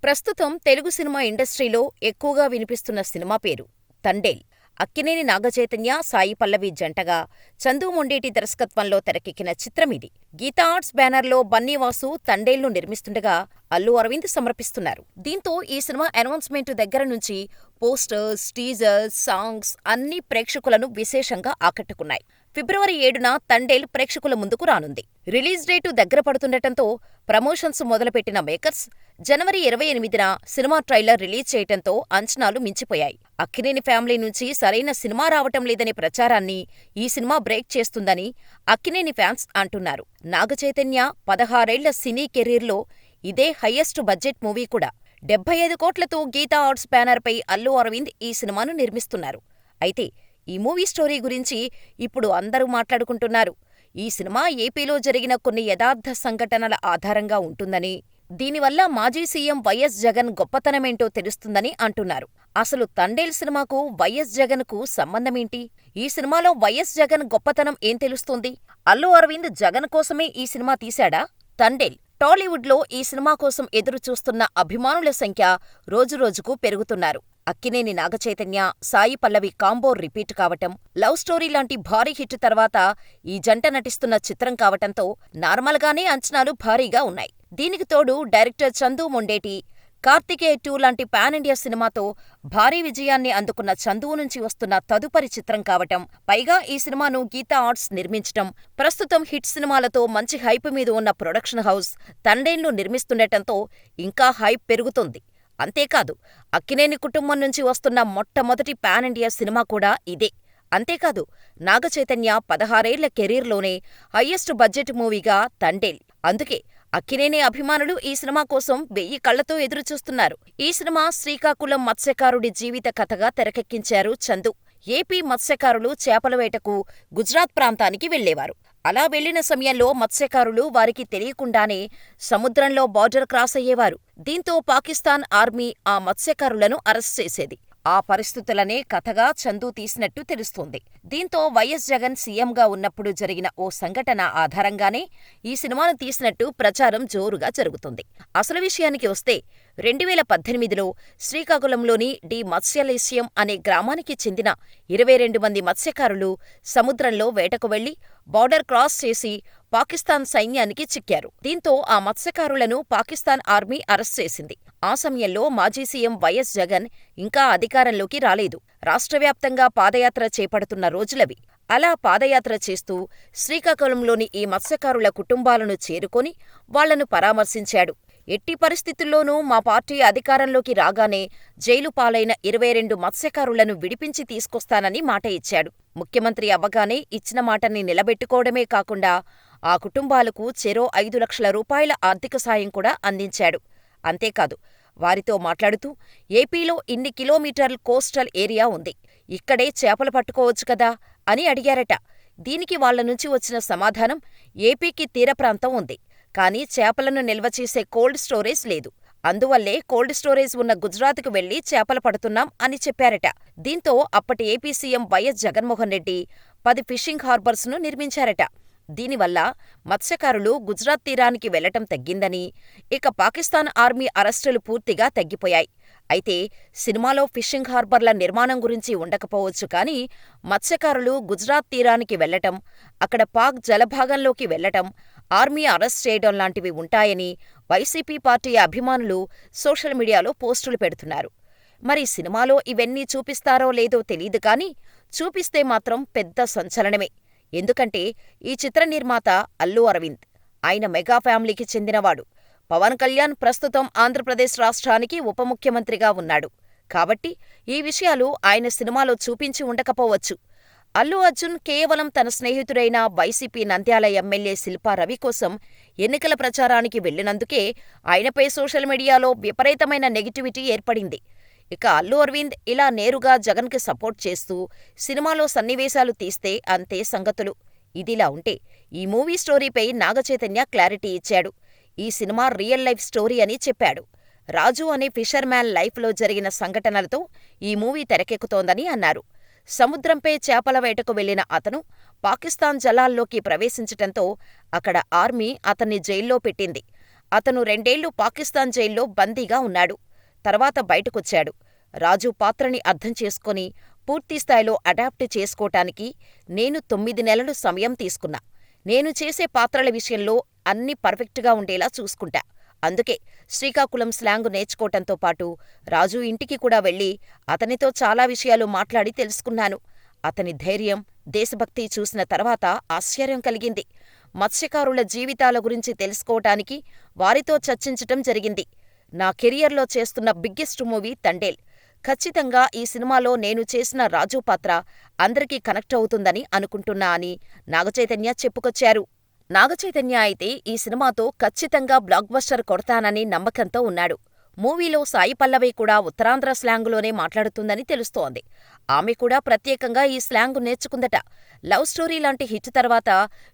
ప్రస్తుతం తెలుగు సినిమా ఇండస్ట్రీలో ఎక్కువగా వినిపిస్తున్న సినిమా పేరు 'తండేల్'. అక్కినేని నాగచైతన్య, సాయి పల్లవి జంటగా చందు మొండేటి దర్శకత్వంలో తెరకెక్కిన చిత్రమిది. గీతా ఆర్ట్స్ బ్యానర్లో బన్నీవాసు 'తండేల్'ను నిర్మిస్తుండగా అల్లు అరవింద్ సమర్పిస్తున్నారు. దీంతో ఈ సినిమా అనౌన్స్మెంట్ దగ్గర నుంచి పోస్టర్స్, టీజర్స్, సాంగ్స్ అన్నీ ప్రేక్షకులను విశేషంగా ఆకట్టుకున్నాయి. ఫిబ్రవరి 7న 'తండేల్' ప్రేక్షకుల ముందుకు రానుంది. రిలీజ్ డేటు దగ్గర పడుతుండటంతో ప్రమోషన్స్ మొదలుపెట్టిన మేకర్స్ జనవరి 28న సినిమా ట్రైలర్ రిలీజ్ చేయటంతో అంచనాలు మించిపోయాయి. అక్కినేని ఫ్యామిలీ నుంచి సరైన సినిమా రావటం లేదనే ప్రచారాన్ని ఈ సినిమా బ్రేక్ చేస్తుందని అక్కినేని ఫ్యాన్స్ అంటున్నారు. నాగచైతన్య 16 ఏళ్ల సినీ కెరీర్లో ఇదే హయ్యెస్ట్ బడ్జెట్ మూవీ కూడా. 75 కోట్లతో గీతా ఆర్ట్స్ బ్యానర్పై అల్లు అరవింద్ ఈ సినిమాను నిర్మిస్తున్నారు. అయితే ఈ మూవీ స్టోరీ గురించి ఇప్పుడు అందరూ మాట్లాడుకుంటున్నారు. ఈ సినిమా ఏపీలో జరిగిన కొన్ని యథార్థ సంఘటనల ఆధారంగా ఉంటుందని, దీనివల్ల మాజీ సీఎం వైఎస్ జగన్ గొప్పతనమేంటో తెలుస్తుందని అంటున్నారు. అసలు 'తండేల్' సినిమాకు వైఎస్ జగన్కు సంబంధమేంటి? ఈ సినిమాలో వైఎస్ జగన్ గొప్పతనం ఏం తెలుస్తుంది? అల్లు అరవింద్ జగన్ కోసమే ఈ సినిమా తీశాడా? 'తండేల్' టాలీవుడ్లో ఈ సినిమా కోసం ఎదురు చూస్తున్న అభిమానుల సంఖ్య రోజురోజుకు పెరుగుతున్నారు. అక్కినేని నాగచైతన్య, సాయి పల్లవి కాంబో రిపీట్ కావటం, లవ్ స్టోరీ లాంటి భారీ హిట్ తర్వాత ఈ జంట నటిస్తున్న చిత్రం కావటంతో నార్మల్గానే అంచనాలు భారీగా ఉన్నాయి. దీనికి తోడు డైరెక్టర్ చందు మొండేటి, కార్తికేయ 2 లాంటి పాన్ ఇండియా సినిమాతో భారీ విజయాన్ని అందుకున్న చందువు నుంచి వస్తున్న తదుపరి చిత్రం కావటం, పైగా ఈ సినిమాను గీతా ఆర్ట్స్ నిర్మించటం, ప్రస్తుతం హిట్ సినిమాలతో మంచి హైప్ మీద ఉన్న ప్రొడక్షన్ హౌస్ 'తండేల్'ను నిర్మిస్తుండటంతో ఇంకా హైప్ పెరుగుతోంది. అంతేకాదు, అక్కినేని కుటుంబం నుంచి వస్తున్న మొట్టమొదటి పాన్ ఇండియా సినిమా కూడా ఇదే. అంతేకాదు, నాగచైతన్య 16 ఏళ్ల కెరీర్లోనే హయ్యెస్ట్ బడ్జెట్ మూవీగా 'తండేల్'. అందుకే అక్కినేని అభిమానులు ఈ సినిమా కోసం 1000 కళ్లతో ఎదురుచూస్తున్నారు. ఈ సినిమా శ్రీకాకుళం మత్స్యకారుడి జీవిత కథగా తెరకెక్కించారు చందు. ఏపీ మత్స్యకారులు చేపల వేటకు గుజరాత్ ప్రాంతానికి వెళ్లేవారు. అలా వెళ్లిన సమయంలో మత్స్యకారులు వారికి తెలియకుండానే సముద్రంలో బార్డర్ క్రాస్ అయ్యేవారు. దీంతో పాకిస్తాన్ ఆర్మీ ఆ మత్స్యకారులను అరెస్ట్ చేసేది. ఆ పరిస్థితులనే కథగా చందు తీసినట్టు తెలుస్తోంది. దీంతో వైఎస్ జగన్ సీఎంగా ఉన్నప్పుడు జరిగిన ఓ సంఘటన ఆధారంగానే ఈ సినిమాను తీసినట్టు ప్రచారం జోరుగా జరుగుతుంది. అసలు విషయానికి వస్తే 2018లో శ్రీకాకుళంలోని డి మత్స్యలేశ్యం అనే గ్రామానికి చెందిన 22 మంది మత్స్యకారులు సముద్రంలో వేటకు వెళ్లి బార్డర్ క్రాస్ చేసి పాకిస్తాన్ సైన్యానికి చిక్కారు. దీంతో ఆ మత్స్యకారులను పాకిస్తాన్ ఆర్మీ అరెస్ట్ చేసింది. ఆ సమయంలో మాజీ సీఎం వైఎస్ జగన్ ఇంకా అధికారంలోకి రాలేదు. రాష్ట్రవ్యాప్తంగా పాదయాత్ర చేపడుతున్న రోజులవి. అలా పాదయాత్ర చేస్తూ శ్రీకాకుళంలోని ఈ మత్స్యకారుల కుటుంబాలను చేరుకొని వాళ్లను పరామర్శించాడు. ఎట్టి పరిస్థితుల్లోనూ మా పార్టీ అధికారంలోకి రాగానే జైలు పాలైన 22 మత్స్యకారులను విడిపించి తీసుకొస్తానని మాట ఇచ్చాడు. ముఖ్యమంత్రి అవ్వగానే ఇచ్చిన మాటని నిలబెట్టుకోవడమే కాకుండా ఆ కుటుంబాలకు చెరో 5 లక్షల రూపాయల ఆర్థిక సాయం కూడా అందించాడు. అంతేకాదు, వారితో మాట్లాడుతూ ఏపీలో ఇన్ని కిలోమీటర్ల కోస్టల్ ఏరియా ఉంది, ఇక్కడే చేపలు పట్టుకోవచ్చు కదా అని అడిగారట. దీనికి వాళ్ల నుంచి వచ్చిన సమాధానం, ఏపీకి తీరప్రాంతం ఉంది, కానీ చేపలను నిల్వ చేసే కోల్డ్ స్టోరేజ్ లేదు. అందువల్లే కోల్డ్ స్టోరేజ్ ఉన్న గుజరాత్కు వెళ్లి చేపలు పడుతున్నాం అని చెప్పారట. దీంతో అప్పటి AP CM YS Jaganmohan Reddy 10 fishing హార్బర్స్ను నిర్మించారట. దీనివల్ల మత్స్యకారులు గుజరాత్ తీరానికి వెళ్లటం తగ్గిందని, ఇక పాకిస్తాన్ ఆర్మీ అరెస్టులు పూర్తిగా తగ్గిపోయాయి. అయితే సినిమాలో ఫిషింగ్ హార్బర్ల నిర్మాణం గురించి ఉండకపోవచ్చు కానీ మత్స్యకారులు గుజరాత్ తీరానికి వెళ్లటం, అక్కడ పాక్ జలభాగంలోకి వెళ్లటం, ఆర్మీ అరెస్ట్ చేయడం లాంటివి ఉంటాయని వైసీపీ పార్టీ అభిమానులు సోషల్ మీడియాలో పోస్టులు పెడుతున్నారు. మరి సినిమాలో ఇవన్నీ చూపిస్తారో లేదో తెలీదు కానీ చూపిస్తే మాత్రం పెద్ద సంచలనమే. ఎందుకంటే ఈ చిత్ర నిర్మాత అల్లు అరవింద్. ఆయన మెగా ఫ్యామిలీకి చెందినవాడు. పవన్ కళ్యాణ్ ప్రస్తుతం ఆంధ్రప్రదేశ్ రాష్ట్రానికి ఉప ముఖ్యమంత్రిగా ఉన్నాడు. కాబట్టి ఈ విషయాలు ఆయన సినిమాలో చూపించి ఉండకపోవచ్చు. అల్లు అర్జున్ కేవలం తన స్నేహితుడైన వైసీపీ నంద్యాల ఎమ్మెల్యే శిల్పా రవి కోసం ఎన్నికల ప్రచారానికి వెళ్లినందుకే ఆయనపై సోషల్ మీడియాలో విపరీతమైన నెగిటివిటీ ఏర్పడింది. ఇక అల్లు అరవింద్ ఇలా నేరుగా జగన్కి సపోర్ట్ చేస్తూ సినిమాలో సన్నివేశాలు తీస్తే అంతే సంగతులు. ఇదిలా ఉంటే ఈ మూవీ స్టోరీపై నాగచైతన్య క్లారిటీ ఇచ్చాడు. ఈ సినిమా రియల్ లైఫ్ స్టోరీ అని చెప్పాడు. రాజు అనే ఫిషర్ మ్యాన్ లైఫ్లో జరిగిన సంఘటనలతో ఈ మూవీ తెరకెక్కుతోందని అన్నారు. సముద్రంపై చేపల వేటకు వెళ్లిన అతను పాకిస్తాన్ జలాల్లోకి ప్రవేశించటంతో అక్కడ ఆర్మీ అతన్ని జైల్లో పెట్టింది. అతను 2 ఏళ్లు పాకిస్తాన్ జైల్లో బందీగా ఉన్నాడు. తర్వాత బయటకొచ్చాడు. రాజు పాత్రని అర్థం చేసుకొని పూర్తిస్థాయిలో అడాప్ట్ చేసుకోటానికి నేను 9 నెలలు సమయం తీసుకున్నా. నేను చేసే పాత్రల విషయంలో అన్నీ పర్ఫెక్టుగా ఉండేలా చూసుకుంటా. అందుకే శ్రీకాకుళం స్లాంగు నేర్చుకోటంతో పాటు రాజు ఇంటికి కూడా వెళ్ళి అతనితో చాలా విషయాలు మాట్లాడి తెలుసుకున్నాను. అతని ధైర్యం, దేశభక్తి చూసిన తర్వాత ఆశ్చర్యం కలిగింది. మత్స్యకారుల జీవితాల గురించి తెలుసుకోవటానికి వారితో చర్చించటం జరిగింది. నా కెరియర్లో చేస్తున్న బిగ్గెస్ట్ మూవీ తండేల్. ఖచ్చితంగా ఈ సినిమాలో నేను చేసిన రాజు పాత్ర అందరికీ కనెక్ట్ అవుతుందని అనుకుంటున్నా అని నాగచైతన్య చెప్పుకొచ్చారు. నాగచైతన్య అయితే ఈ సినిమాతో ఖచ్చితంగా బ్లాక్ బస్టర్ కొడతానని నమ్మకంతో ఉన్నాడు. మూవీలో సాయి పల్లవి కూడా ఉత్తరాంధ్ర స్లాంగులోనే మాట్లాడుతుందని తెలుస్తోంది. ఆమె కూడా ప్రత్యేకంగా ఈ స్లాంగు నేర్చుకుందట. లవ్ స్టోరీ లాంటి హిట్ తర్వాత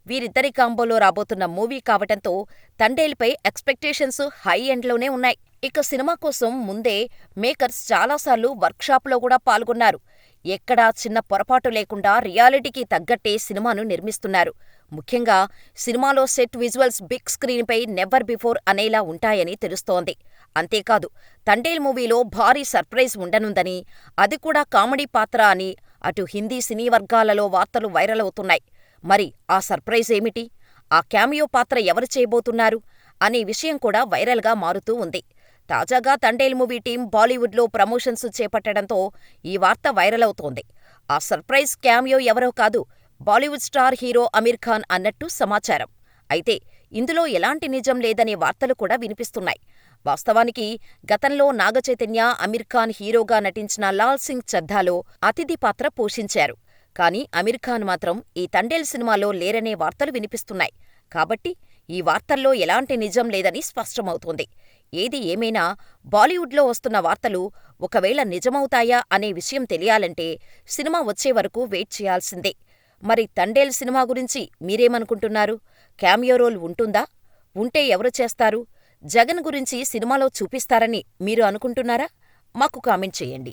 వీరిద్దరి కాంబోలో రాబోతున్న మూవీ కావటంతో తండేల్పై ఎక్స్పెక్టేషన్స్ హై ఎండ్లోనే ఉన్నాయి. ఇక సినిమా కోసం ముందే మేకర్స్ చాలాసార్లు వర్క్షాప్లో కూడా పాల్గొన్నారు. ఎక్కడా చిన్న పొరపాటు లేకుండా రియాలిటీకి తగ్గట్టే సినిమాను నిర్మిస్తున్నారు. ముఖ్యంగా సినిమాలో సెట్ విజువల్స్ బిగ్ స్క్రీన్పై నెవర్ బిఫోర్ అనేలా ఉంటాయని తెలుస్తోంది. అంతేకాదు, తండేల్ మూవీలో భారీ సర్ప్రైజ్ ఉండనుందని, అది కూడా కామెడీ పాత్ర అని అటు హిందీ సినీ వర్గాలలో వార్తలు వైరల్ అవుతున్నాయి. మరి ఆ సర్ప్రైజ్ ఏమిటి? ఆ క్యామియో పాత్ర ఎవరు చేయబోతున్నారు అనే విషయం కూడా వైరల్గా మారుతూ ఉంది. తాజాగా తండేల్ మూవీ టీం బాలీవుడ్లో ప్రమోషన్స్ చేపట్టడంతో ఈ వార్త వైరల్ అవుతోంది. ఆ సర్ప్రైజ్ క్యామియో ఎవరో కాదు, బాలీవుడ్ స్టార్ హీరో అమీర్ ఖాన్ అన్నట్టు సమాచారం. అయితే ఇందులో ఎలాంటి నిజం లేదనే వార్తలు కూడా వినిపిస్తున్నాయి. వాస్తవానికి గతంలో నాగచైతన్య అమీర్ ఖాన్ హీరోగా నటించిన లాల్ సింగ్ చద్దాలో అతిథి పాత్ర పోషించారు. కానీ అమీర్ ఖాన్ మాత్రం ఈ తండేల్ సినిమాలో లేరనే వార్తలు వినిపిస్తున్నాయి. కాబట్టి ఈ వార్తల్లో ఎలాంటి నిజం లేదని స్పష్టమవుతోంది. ఏది ఏమైనా బాలీవుడ్లో వస్తున్న వార్తలు ఒకవేళ నిజమవుతాయా అనే విషయం తెలియాలంటే సినిమా వచ్చే వరకు వెయిట్ చేయాల్సిందే. మరి తండేల్ సినిమా గురించి మీరేమనుకుంటున్నారు? క్యామియో రోల్ ఉంటుందా? ఉంటే ఎవరు చేస్తారు? జగన్ గురించి సినిమాలో చూపిస్తారని మీరు అనుకుంటున్నారా? మాకు కామెంట్ చేయండి.